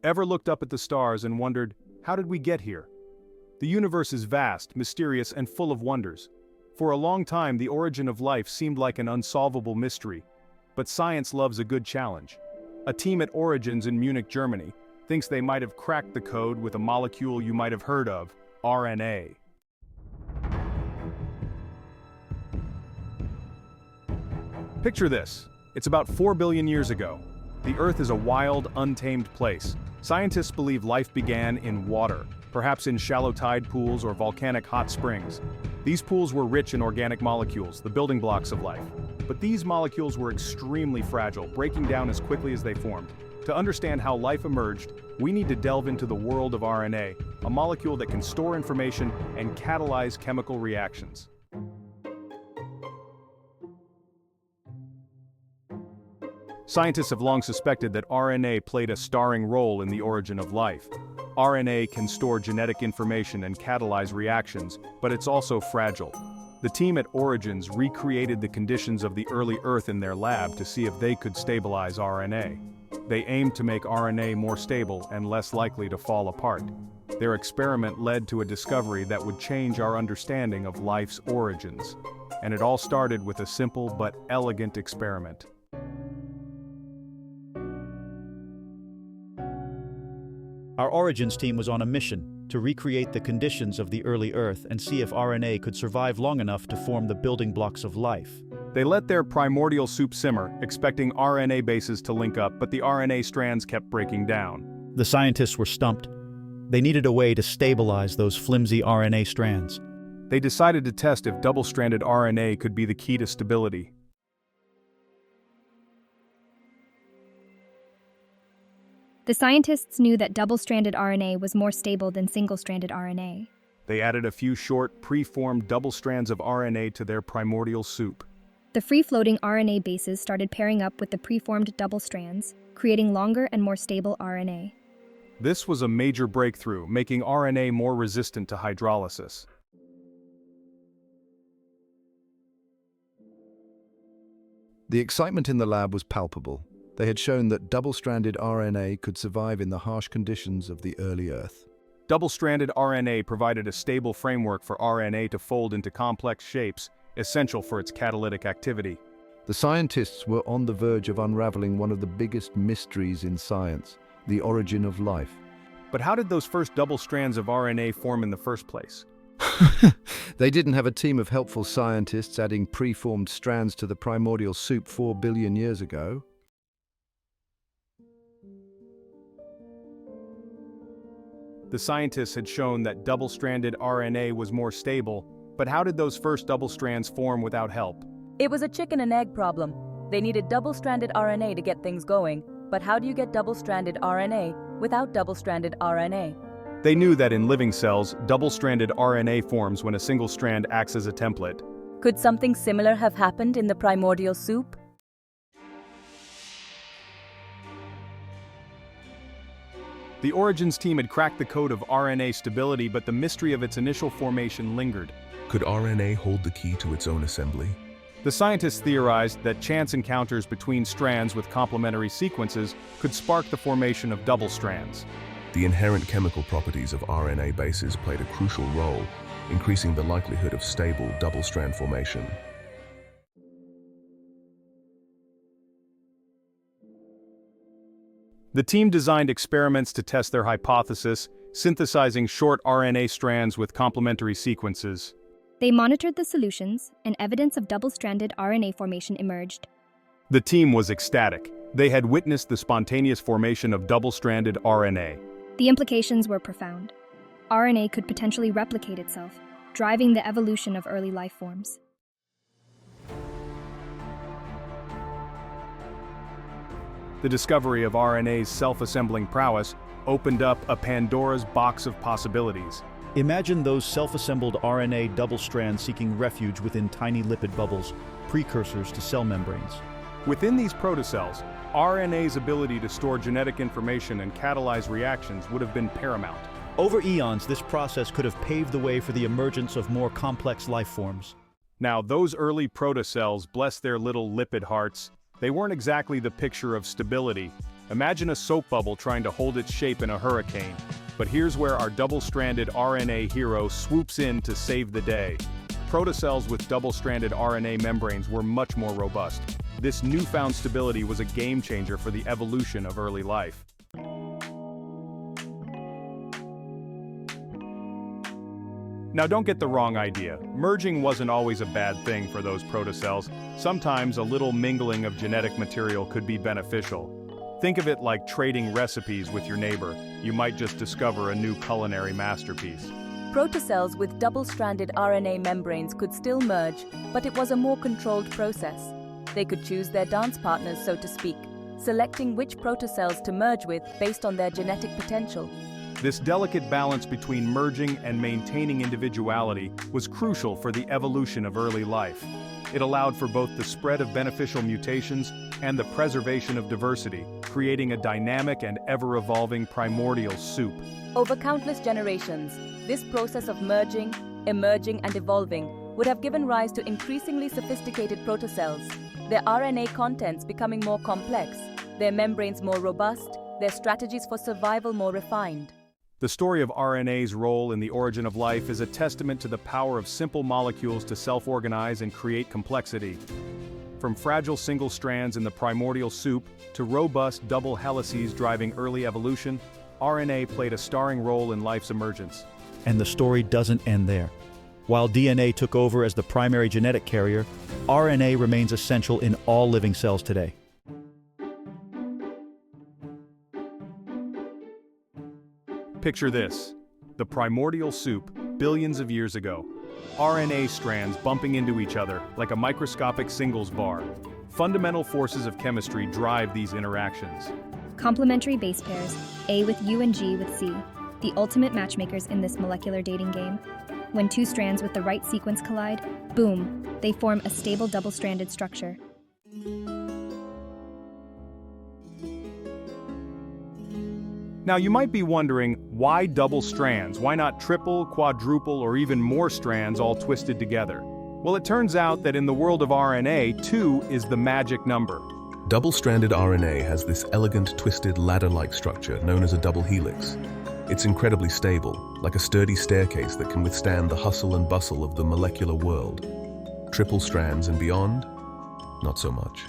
Ever looked up at the stars and wondered, how did we get here? The universe is vast, mysterious, and full of wonders. For a long time, the origin of life seemed like an unsolvable mystery. But science loves a good challenge. A team at Origins in Munich, Germany, thinks they might have cracked the code with a molecule you might have heard of, RNA. Picture this. It's about 4 billion years ago. The Earth is a wild, untamed place. Scientists believe life began in water, perhaps in shallow tide pools or volcanic hot springs. These pools were rich in organic molecules, the building blocks of life. But these molecules were extremely fragile, breaking down as quickly as they formed. To understand how life emerged, we need to delve into the world of RNA, a molecule that can store information and catalyze chemical reactions. Scientists have long suspected that RNA played a starring role in the origin of life. RNA can store genetic information and catalyze reactions, but it's also fragile. The team at Origins recreated the conditions of the early Earth in their lab to see if they could stabilize RNA. They aimed to make RNA more stable and less likely to fall apart. Their experiment led to a discovery that would change our understanding of life's origins. And it all started with a simple but elegant experiment. Our Origins team was on a mission to recreate the conditions of the early Earth and see if RNA could survive long enough to form the building blocks of life. They let their primordial soup simmer, expecting RNA bases to link up, but the RNA strands kept breaking down. The scientists were stumped. They needed a way to stabilize those flimsy RNA strands. They decided to test if double-stranded RNA could be the key to stability. The scientists knew that double-stranded RNA was more stable than single-stranded RNA. They added a few short, pre-formed double strands of RNA to their primordial soup. The free-floating RNA bases started pairing up with the pre-formed double strands, creating longer and more stable RNA. This was a major breakthrough, making RNA more resistant to hydrolysis. The excitement in the lab was palpable. They had shown that double-stranded RNA could survive in the harsh conditions of the early Earth. Double-stranded RNA provided a stable framework for RNA to fold into complex shapes, essential for its catalytic activity. The scientists were on the verge of unraveling one of the biggest mysteries in science, the origin of life. But how did those first double strands of RNA form in the first place? They didn't have a team of helpful scientists adding preformed strands to the primordial soup 4 billion years ago. The scientists had shown that double-stranded RNA was more stable, but how did those first double strands form without help? It was a chicken and egg problem. They needed double-stranded RNA to get things going, but how do you get double-stranded RNA without double-stranded RNA? They knew that in living cells, double-stranded RNA forms when a single strand acts as a template. Could something similar have happened in the primordial soup? The Origins team had cracked the code of RNA stability, but the mystery of its initial formation lingered. Could RNA hold the key to its own assembly? The scientists theorized that chance encounters between strands with complementary sequences could spark the formation of double strands. The inherent chemical properties of RNA bases played a crucial role, increasing the likelihood of stable double-strand formation. The team designed experiments to test their hypothesis, synthesizing short RNA strands with complementary sequences. They monitored the solutions, and evidence of double-stranded RNA formation emerged. The team was ecstatic. They had witnessed the spontaneous formation of double-stranded RNA. The implications were profound. RNA could potentially replicate itself, driving the evolution of early life forms. The discovery of RNA's self-assembling prowess opened up a Pandora's box of possibilities. Imagine those self-assembled RNA double strands seeking refuge within tiny lipid bubbles, precursors to cell membranes. Within these protocells, RNA's ability to store genetic information and catalyze reactions would have been paramount. Over eons, this process could have paved the way for the emergence of more complex life forms. Now, those early protocells, bless their little lipid hearts, they weren't exactly the picture of stability. Imagine a soap bubble trying to hold its shape in a hurricane. But here's where our double-stranded RNA hero swoops in to save the day. Protocells with double-stranded RNA membranes were much more robust. This newfound stability was a game-changer for the evolution of early life. Now don't get the wrong idea. Merging wasn't always a bad thing for those protocells. Sometimes a little mingling of genetic material could be beneficial. Think of it like trading recipes with your neighbor. You might just discover a new culinary masterpiece. Protocells with double-stranded RNA membranes could still merge, but it was a more controlled process. They could choose their dance partners, so to speak, selecting which protocells to merge with based on their genetic potential. This delicate balance between merging and maintaining individuality was crucial for the evolution of early life. It allowed for both the spread of beneficial mutations and the preservation of diversity, creating a dynamic and ever-evolving primordial soup. Over countless generations, this process of merging, emerging, and evolving would have given rise to increasingly sophisticated protocells, their RNA contents becoming more complex, their membranes more robust, their strategies for survival more refined. The story of RNA's role in the origin of life is a testament to the power of simple molecules to self-organize and create complexity. From fragile single strands in the primordial soup to robust double helices driving early evolution, RNA played a starring role in life's emergence. And the story doesn't end there. While DNA took over as the primary genetic carrier, RNA remains essential in all living cells today. Picture this: the primordial soup, billions of years ago. RNA strands bumping into each other like a microscopic singles bar. Fundamental forces of chemistry drive these interactions. Complementary base pairs, A with U and G with C, the ultimate matchmakers in this molecular dating game. When two strands with the right sequence collide, boom, they form a stable double-stranded structure. Now you might be wondering, why double strands? Why not triple, quadruple, or even more strands all twisted together? Well, it turns out that in the world of RNA, 2 is the magic number. Double-stranded RNA has this elegant, twisted, ladder-like structure known as a double helix. It's incredibly stable, like a sturdy staircase that can withstand the hustle and bustle of the molecular world. Triple strands and beyond? Not so much.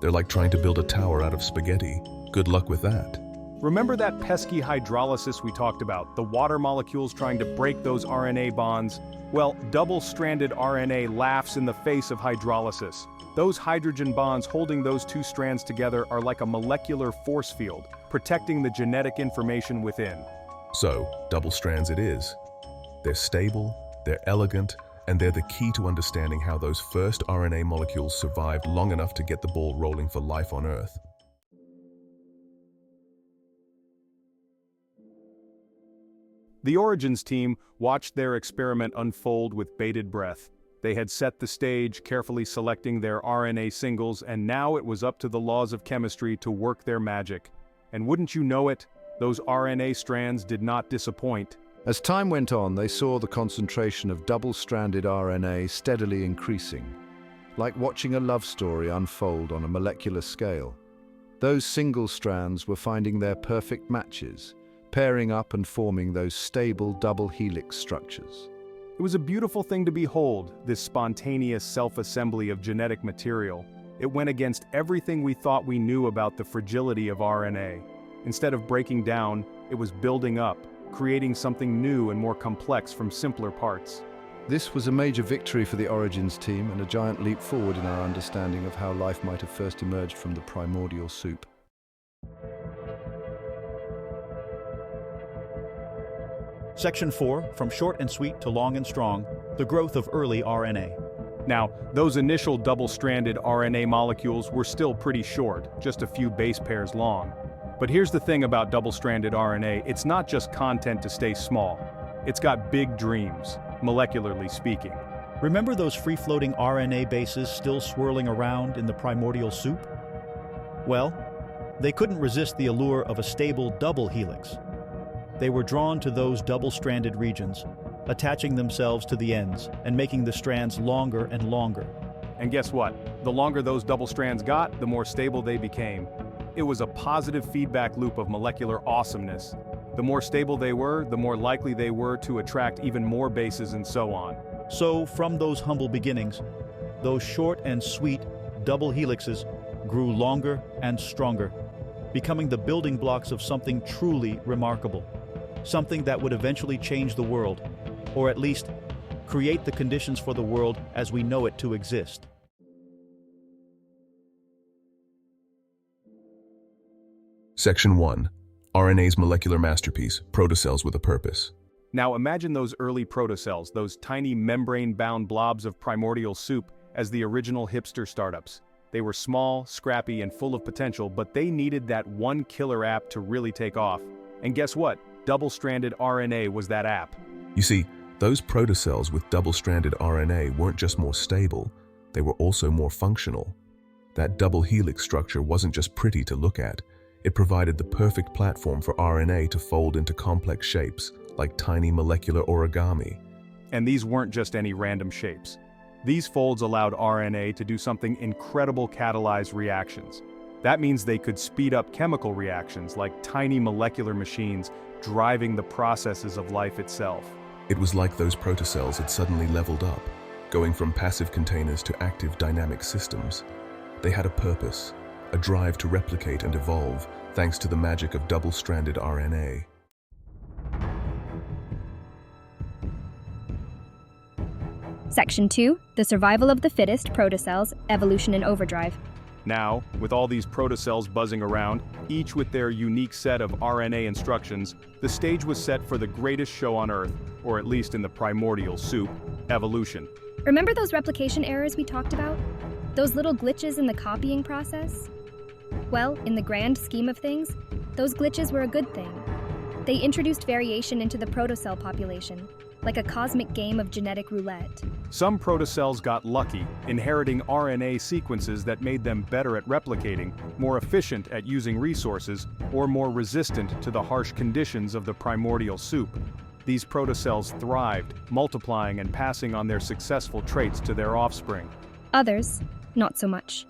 They're like trying to build a tower out of spaghetti. Good luck with that. Remember that pesky hydrolysis we talked about, the water molecules trying to break those RNA bonds? Well, double-stranded RNA laughs in the face of hydrolysis. Those hydrogen bonds holding those two strands together are like a molecular force field, protecting the genetic information within. So, double strands it is. They're stable, they're elegant, and they're the key to understanding how those first RNA molecules survived long enough to get the ball rolling for life on Earth. The Origins team watched their experiment unfold with bated breath. They had set the stage, carefully selecting their RNA singles, and now it was up to the laws of chemistry to work their magic. And wouldn't you know it, those RNA strands did not disappoint. As time went on, they saw the concentration of double-stranded RNA steadily increasing, like watching a love story unfold on a molecular scale. Those single strands were finding their perfect matches, pairing up and forming those stable double helix structures. It was a beautiful thing to behold, this spontaneous self-assembly of genetic material. It went against everything we thought we knew about the fragility of RNA. Instead of breaking down, it was building up, creating something new and more complex from simpler parts. This was a major victory for the Origins team and a giant leap forward in our understanding of how life might have first emerged from the primordial soup. Section 4, from short and sweet to long and strong, the growth of early RNA. Now, those initial double-stranded RNA molecules were still pretty short, just a few base pairs long. But here's the thing about double-stranded RNA, it's not just content to stay small. It's got big dreams, molecularly speaking. Remember those free-floating RNA bases still swirling around in the primordial soup? Well, they couldn't resist the allure of a stable double helix. They were drawn to those double-stranded regions, attaching themselves to the ends and making the strands longer and longer. And guess what? The longer those double strands got, the more stable they became. It was a positive feedback loop of molecular awesomeness. The more stable they were, the more likely they were to attract even more bases and so on. So, from those humble beginnings, those short and sweet double helixes grew longer and stronger, becoming the building blocks of something truly remarkable. Something that would eventually change the world, or at least create the conditions for the world as we know it to exist. Section 1. RNA's molecular masterpiece, protocells with a purpose. Now imagine those early protocells, those tiny membrane-bound blobs of primordial soup, as the original hipster startups. They were small, scrappy, and full of potential, but they needed that one killer app to really take off. And guess what? Double-stranded RNA was that app. You see, those protocells with double-stranded RNA weren't just more stable, they were also more functional. That double helix structure wasn't just pretty to look at, it provided the perfect platform for RNA to fold into complex shapes, like tiny molecular origami. And these weren't just any random shapes. These folds allowed RNA to do something incredible: catalyze reactions. That means they could speed up chemical reactions like tiny molecular machines driving the processes of life itself. It was like those protocells had suddenly leveled up, going from passive containers to active dynamic systems. They had a purpose, a drive to replicate and evolve, thanks to the magic of double-stranded RNA. Section 2, the survival of the fittest, protocells, evolution in overdrive. Now, with all these protocells buzzing around, each with their unique set of RNA instructions, the stage was set for the greatest show on Earth, or at least in the primordial soup, evolution. Remember those replication errors we talked about? Those little glitches in the copying process? Well, in the grand scheme of things, those glitches were a good thing. They introduced variation into the protocell population, like a cosmic game of genetic roulette. Some protocells got lucky, inheriting RNA sequences that made them better at replicating, more efficient at using resources, or more resistant to the harsh conditions of the primordial soup. These protocells thrived, multiplying and passing on their successful traits to their offspring. Others, not so much.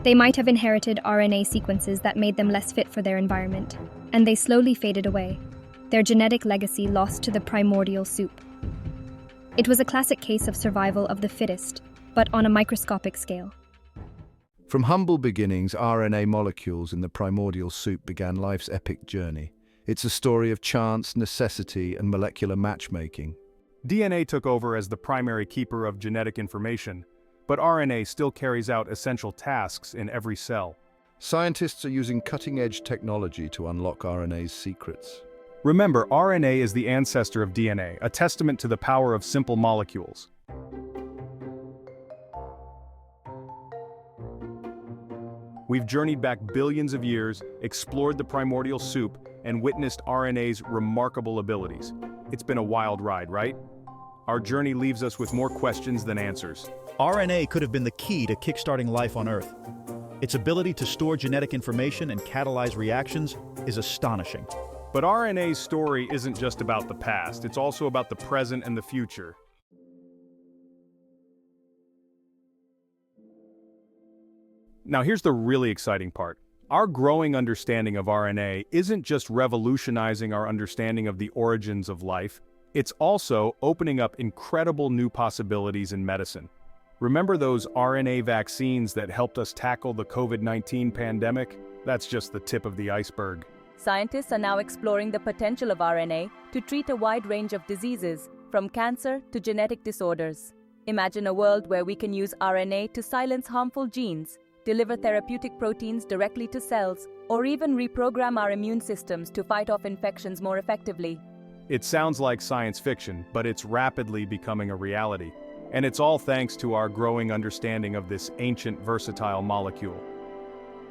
They might have inherited RNA sequences that made them less fit for their environment, and they slowly faded away, their genetic legacy lost to the primordial soup. It was a classic case of survival of the fittest, but on a microscopic scale. From humble beginnings, RNA molecules in the primordial soup began life's epic journey. It's a story of chance, necessity, and molecular matchmaking. DNA took over as the primary keeper of genetic information, but RNA still carries out essential tasks in every cell. Scientists are using cutting-edge technology to unlock RNA's secrets. Remember, RNA is the ancestor of DNA, a testament to the power of simple molecules. We've journeyed back billions of years, explored the primordial soup, and witnessed RNA's remarkable abilities. It's been a wild ride, right? Our journey leaves us with more questions than answers. RNA could have been the key to kickstarting life on Earth. Its ability to store genetic information and catalyze reactions is astonishing. But RNA's story isn't just about the past, it's also about the present and the future. Now here's the really exciting part. Our growing understanding of RNA isn't just revolutionizing our understanding of the origins of life, it's also opening up incredible new possibilities in medicine. Remember those RNA vaccines that helped us tackle the COVID-19 pandemic? That's just the tip of the iceberg. Scientists are now exploring the potential of RNA to treat a wide range of diseases, from cancer to genetic disorders. Imagine a world where we can use RNA to silence harmful genes, deliver therapeutic proteins directly to cells, or even reprogram our immune systems to fight off infections more effectively. It sounds like science fiction, but it's rapidly becoming a reality. And it's all thanks to our growing understanding of this ancient, versatile molecule.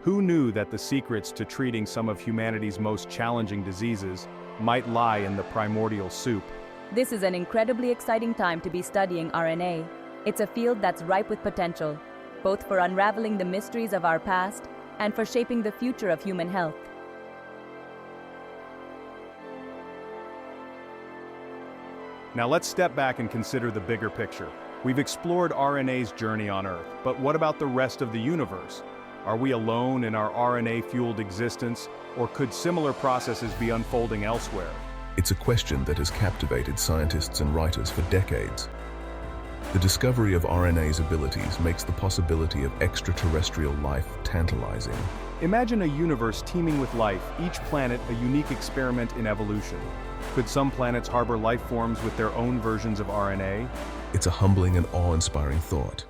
Who knew that the secrets to treating some of humanity's most challenging diseases might lie in the primordial soup? This is an incredibly exciting time to be studying RNA. It's a field that's ripe with potential, both for unraveling the mysteries of our past and for shaping the future of human health. Now let's step back and consider the bigger picture. We've explored RNA's journey on Earth, but what about the rest of the universe? Are we alone in our RNA-fueled existence, or could similar processes be unfolding elsewhere? It's a question that has captivated scientists and writers for decades. The discovery of RNA's abilities makes the possibility of extraterrestrial life tantalizing. Imagine a universe teeming with life, each planet a unique experiment in evolution. Could some planets harbor life forms with their own versions of RNA? It's a humbling and awe-inspiring thought.